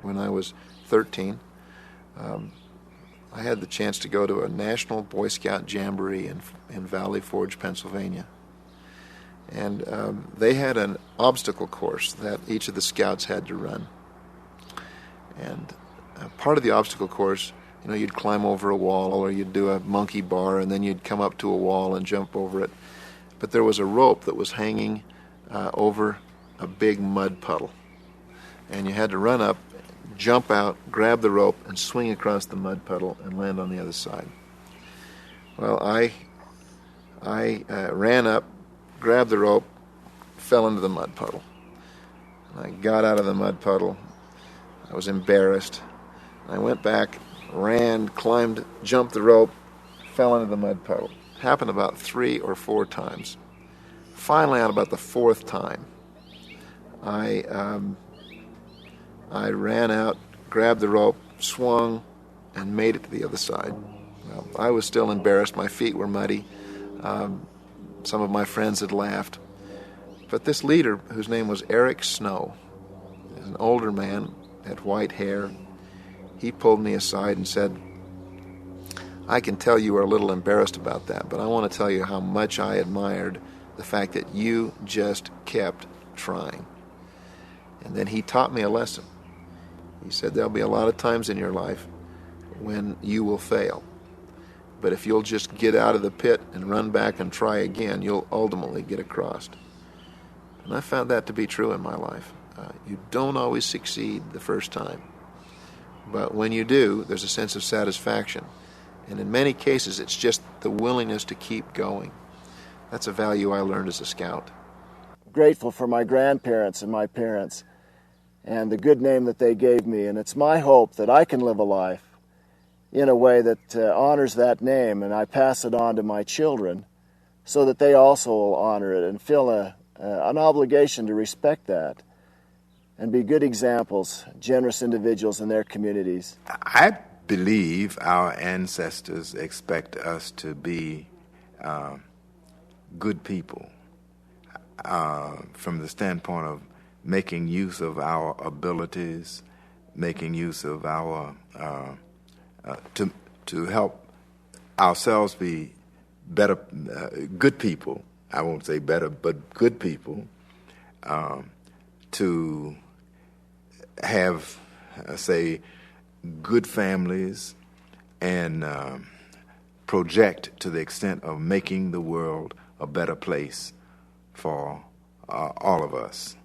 when I was 13. I had the chance to go to a National Boy Scout Jamboree in Valley Forge, Pennsylvania. And they had an obstacle course that each of the scouts had to run. And part of the obstacle course, you'd climb over a wall, or you'd do a monkey bar, and then you'd come up to a wall and jump over it. But there was a rope that was hanging over a big mud puddle. And you had to run up, jump out, grab the rope, and swing across the mud puddle and land on the other side. Well, I ran up, grabbed the rope, fell into the mud puddle. I got out of the mud puddle. I was embarrassed. I went back, ran, climbed, jumped the rope, fell into the mud puddle. Happened about 3 or 4 times. Finally, on about the 4th time, I ran out, grabbed the rope, swung, and made it to the other side. Well, I was still embarrassed. My feet were muddy. Some of my friends had laughed. But this leader, whose name was Eric Snow, is an older man, had white hair. He pulled me aside and said, "I can tell you are a little embarrassed about that, but I want to tell you how much I admired the fact that you just kept trying." And then he taught me a lesson. He said, there'll be a lot of times in your life when you will fail. But if you'll just get out of the pit and run back and try again, you'll ultimately get across. And I found that to be true in my life. You don't always succeed the first time. But when you do, there's a sense of satisfaction. And in many cases, it's just the willingness to keep going. That's a value I learned as a scout. Grateful for my grandparents and my parents and the good name that they gave me. And it's my hope that I can live a life in a way that honors that name, and I pass it on to my children so that they also will honor it and feel an obligation to respect that and be good examples, generous individuals in their communities. I believe our ancestors expect us to be good people from the standpoint of making use of our abilities, making use of our to help ourselves be better, good people. I won't say better, but good people. To have, say, good families and project to the extent of making the world a better place for all of us.